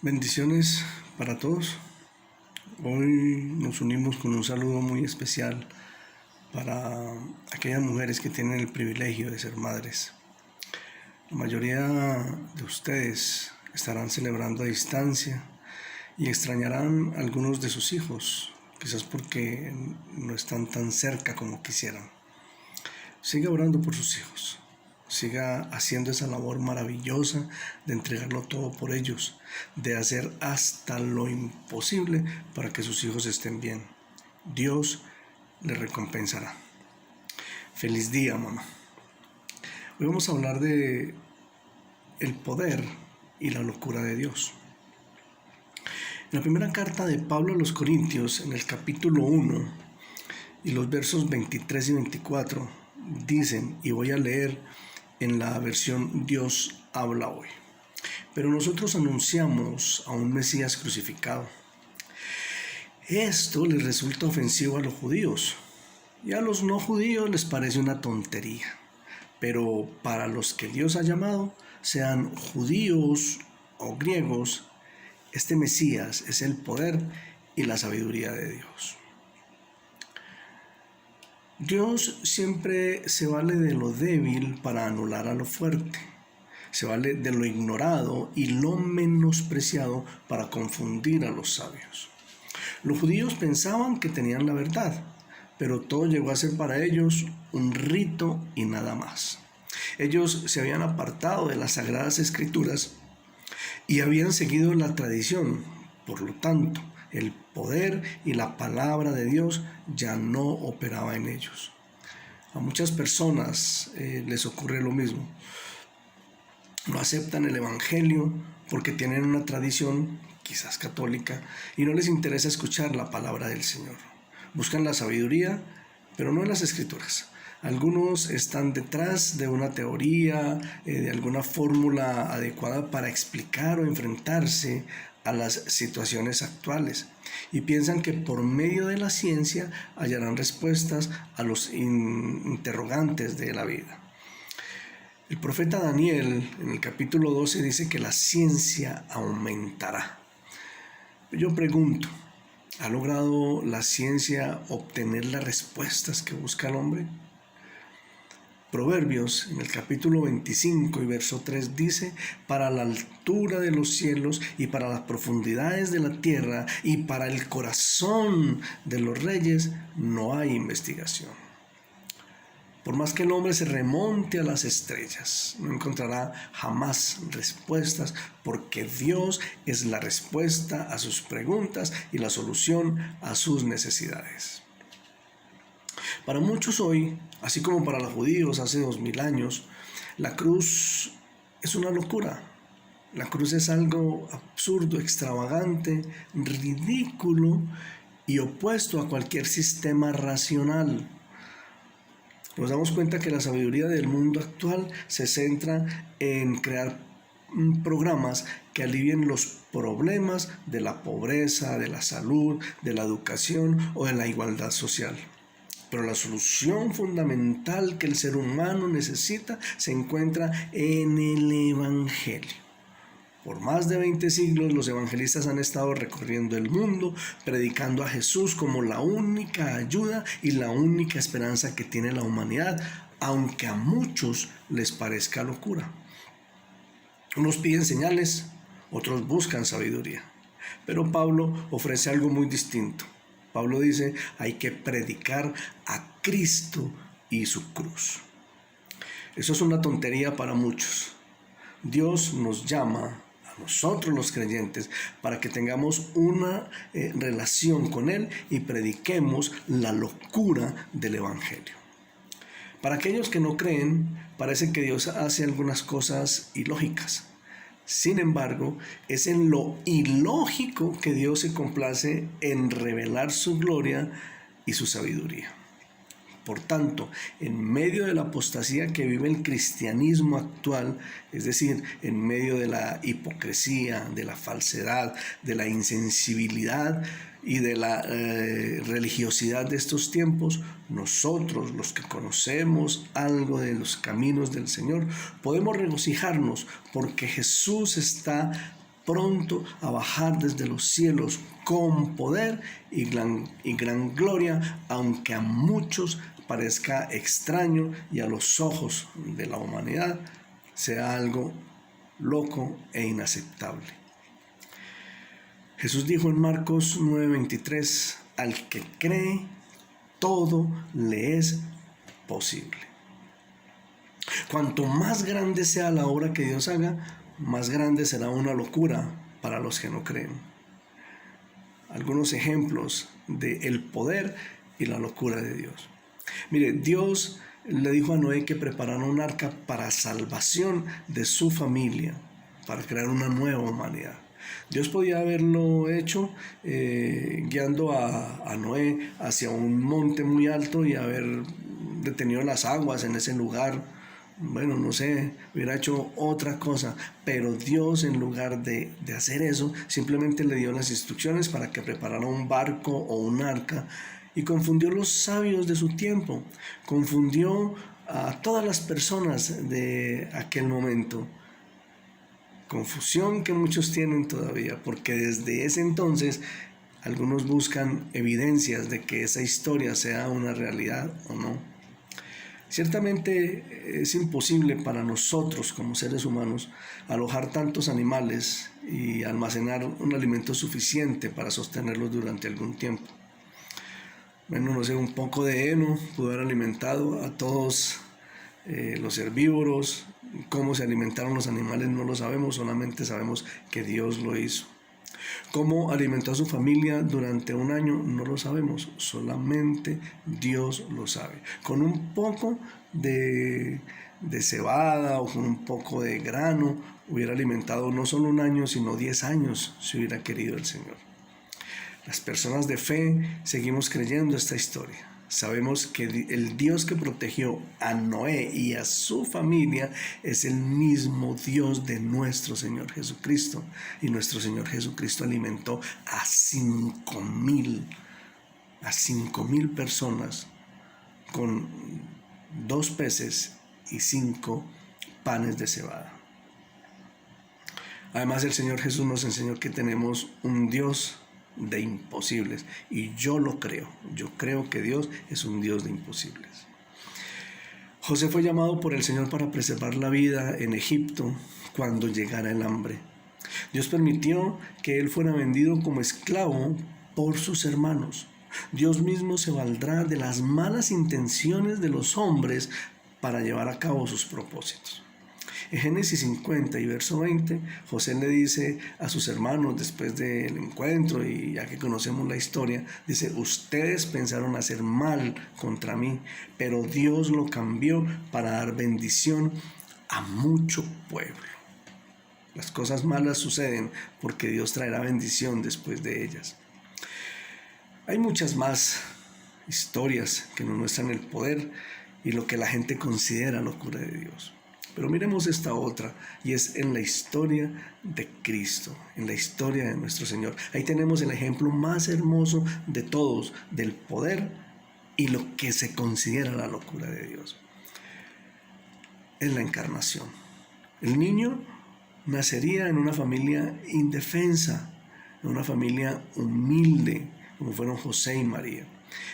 Bendiciones para todos. Hoy nos unimos con un saludo muy especial para aquellas mujeres que tienen el privilegio de ser madres. La mayoría de ustedes estarán celebrando a distancia y extrañarán a algunos de sus hijos, quizás porque no están tan cerca como quisieran. Siga orando por sus hijos. Siga haciendo esa labor maravillosa de entregarlo todo por ellos, de hacer hasta lo imposible para que sus hijos estén bien. Dios le recompensará. Feliz día, mamá. Hoy vamos a hablar de el poder y la locura de Dios. En la primera carta de Pablo a los Corintios, en el capítulo 1 y los versos 23 y 24, dicen, y voy a leer en la versión Dios habla hoy: pero nosotros anunciamos a un Mesías crucificado. Esto les resulta ofensivo a los judíos y a los no judíos les parece una tontería, pero para los que Dios ha llamado, sean judíos o griegos, este Mesías es el poder y la sabiduría de Dios. Dios siempre se vale de lo débil para anular a lo fuerte. Se vale de lo ignorado y lo menospreciado para confundir a los sabios. Los judíos pensaban que tenían la verdad, pero todo llegó a ser para ellos un rito y nada más. Ellos se habían apartado de las sagradas escrituras y habían seguido la tradición. Por lo tanto, el poder y la palabra de Dios ya no operaba en ellos. A muchas personas les ocurre lo mismo. No aceptan el evangelio porque tienen una tradición, quizás católica, y no les interesa escuchar la palabra del Señor. Buscan la sabiduría, pero no en las escrituras. Algunos están detrás de una teoría, de alguna fórmula adecuada para explicar o enfrentarse a las situaciones actuales, y piensan que por medio de la ciencia hallarán respuestas a los interrogantes de la vida. El profeta Daniel, en el capítulo 12, dice que la ciencia aumentará. Yo pregunto, ¿ha logrado la ciencia obtener las respuestas que busca el hombre? Proverbios, en el capítulo 25 y verso 3, dice: para la altura de los cielos y para las profundidades de la tierra y para el corazón de los reyes no hay investigación. Por más que el hombre se remonte a las estrellas, no encontrará jamás respuestas, porque Dios es la respuesta a sus preguntas y la solución a sus necesidades. Para muchos hoy, así como para los judíos hace 2000 años, la cruz es una locura. La cruz es algo absurdo, extravagante, ridículo y opuesto a cualquier sistema racional. Nos damos cuenta que la sabiduría del mundo actual se centra en crear programas que alivien los problemas de la pobreza, de la salud, de la educación o de la igualdad social. Pero la solución fundamental que el ser humano necesita se encuentra en el Evangelio. Por más de 20 siglos los evangelistas han estado recorriendo el mundo, predicando a Jesús como la única ayuda y la única esperanza que tiene la humanidad, aunque a muchos les parezca locura. Unos piden señales, otros buscan sabiduría. Pero Pablo ofrece algo muy distinto. Pablo dice, hay que predicar a Cristo y su cruz. Eso es una tontería para muchos. Dios nos llama a nosotros los creyentes para que tengamos una relación con Él y prediquemos la locura del Evangelio. Para aquellos que no creen, parece que Dios hace algunas cosas ilógicas. Sin embargo, es en lo ilógico que Dios se complace en revelar su gloria y su sabiduría. Por tanto, en medio de la apostasía que vive el cristianismo actual, es decir, en medio de la hipocresía, de la falsedad, de la insensibilidad y de la religiosidad de estos tiempos, nosotros, los que conocemos algo de los caminos del Señor, podemos regocijarnos porque Jesús está pronto a bajar desde los cielos con poder y gran gloria, aunque a muchos parezca extraño y a los ojos de la humanidad sea algo loco e inaceptable. Jesús dijo en Marcos 9:23, al que cree, todo le es posible. Cuanto más grande sea la obra que Dios haga, más grande será una locura para los que no creen. Algunos ejemplos del poder y la locura de Dios. Mire, Dios le dijo a Noé que preparara un arca para salvación de su familia, para crear una nueva humanidad. Dios podía haberlo hecho guiando a Noé hacia un monte muy alto y haber detenido las aguas en ese lugar. Bueno, no sé, hubiera hecho otra cosa, pero Dios, en lugar de hacer eso, simplemente le dio las instrucciones para que preparara un barco o un arca, y confundió a los sabios de su tiempo, confundió a todas las personas de aquel momento. Confusión que muchos tienen todavía, porque desde ese entonces algunos buscan evidencias de que esa historia sea una realidad o no. Ciertamente es imposible para nosotros como seres humanos alojar tantos animales y almacenar un alimento suficiente para sostenerlos durante algún tiempo. Bueno, no sé, un poco de heno pudo haber alimentado a todos los herbívoros. Cómo se alimentaron los animales no lo sabemos, solamente sabemos que Dios lo hizo. Cómo alimentó a su familia durante un año no lo sabemos, solamente Dios lo sabe. Con un poco de cebada o con un poco de grano hubiera alimentado no solo un año, sino 10 años si hubiera querido el Señor. Las personas de fe seguimos creyendo esta historia. Sabemos que el Dios que protegió a Noé y a su familia es el mismo Dios de nuestro Señor Jesucristo. Y nuestro Señor Jesucristo alimentó a 5,000 personas con 2 peces y 5 panes de cebada. Además, el Señor Jesús nos enseñó que tenemos un Dios de imposibles, y yo lo creo. Yo creo que Dios es un Dios de imposibles. José fue llamado por el Señor para preservar la vida en Egipto cuando llegara el hambre. Dios permitió que él fuera vendido como esclavo por sus hermanos. Dios mismo se valdrá de las malas intenciones de los hombres para llevar a cabo sus propósitos. En Génesis 50 y verso 20, José le dice a sus hermanos después del encuentro, y ya que conocemos la historia, dice: ustedes pensaron hacer mal contra mí, pero Dios lo cambió para dar bendición a mucho pueblo. Las cosas malas suceden porque Dios traerá bendición después de ellas. Hay muchas más historias que nos muestran el poder y lo que la gente considera locura de Dios. Pero miremos esta otra, y es en la historia de Cristo, en la historia de nuestro Señor. Ahí tenemos el ejemplo más hermoso de todos, del poder y lo que se considera la locura de Dios. Es la encarnación. El niño nacería en una familia indefensa, en una familia humilde, como fueron José y María.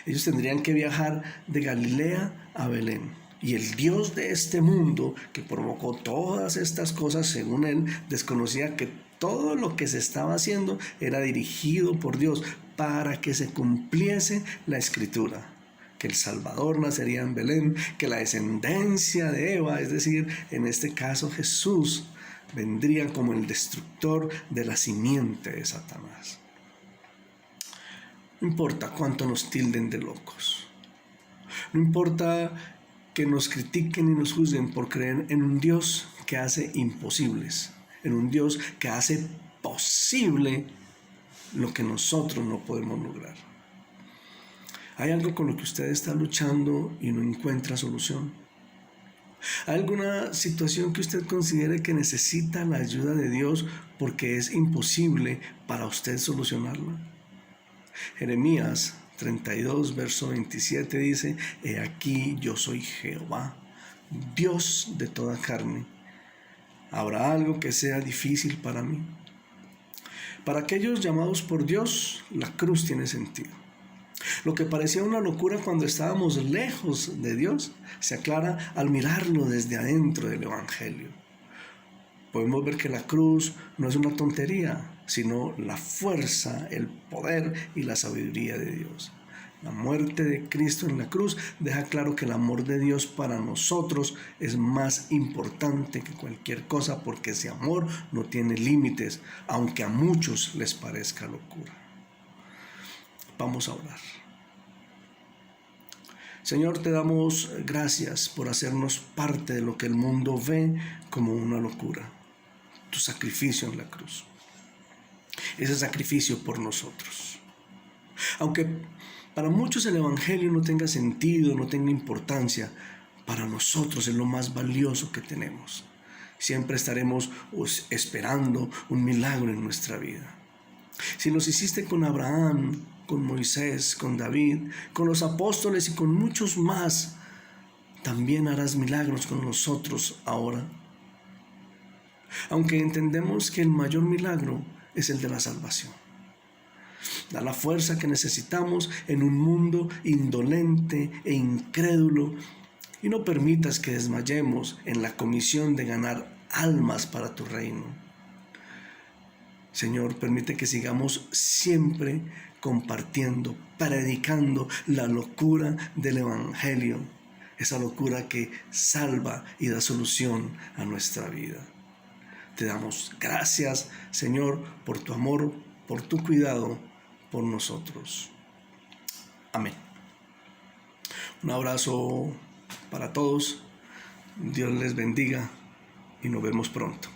Ellos tendrían que viajar de Galilea a Belén. Y el Dios de este mundo, que provocó todas estas cosas, según él, desconocía que todo lo que se estaba haciendo era dirigido por Dios para que se cumpliese la Escritura. Que el Salvador nacería en Belén, que la descendencia de Eva, es decir, en este caso Jesús, vendría como el destructor de la simiente de Satanás. No importa cuánto nos tilden de locos. No importa que nos critiquen y nos juzguen por creer en un Dios que hace imposibles, en un Dios que hace posible lo que nosotros no podemos lograr. ¿Hay algo con lo que usted está luchando y no encuentra solución? ¿Hay alguna situación que usted considere que necesita la ayuda de Dios porque es imposible para usted solucionarla? Jeremías 32, verso 27 dice: he aquí yo soy Jehová, Dios de toda carne. ¿Habrá algo que sea difícil para mí? Para aquellos llamados por Dios, la cruz tiene sentido. Lo que parecía una locura cuando estábamos lejos de Dios, se aclara al mirarlo desde adentro del Evangelio. Podemos ver que la cruz no es una tontería, sino la fuerza, el poder y la sabiduría de Dios. La muerte de Cristo en la cruz deja claro que el amor de Dios para nosotros es más importante que cualquier cosa, porque ese amor no tiene límites, aunque a muchos les parezca locura. Vamos a orar. Señor, te damos gracias por hacernos parte de lo que el mundo ve como una locura. Tu sacrificio en la cruz. Ese sacrificio por nosotros. Aunque para muchos el Evangelio no tenga sentido, no tenga importancia, para nosotros es lo más valioso que tenemos. Siempre estaremos esperando un milagro en nuestra vida. Si los hiciste con Abraham, con Moisés, con David, con los apóstoles y con muchos más, también harás milagros con nosotros ahora. Aunque entendemos que el mayor milagro es el de la salvación. Da la fuerza que necesitamos en un mundo indolente e incrédulo, y no permitas que desmayemos en la comisión de ganar almas para tu reino. Señor, permite que sigamos siempre compartiendo, predicando la locura del Evangelio, esa locura que salva y da solución a nuestra vida. Te damos gracias, Señor, por tu amor, por tu cuidado por nosotros. Amén. Un abrazo para todos. Dios les bendiga y nos vemos pronto.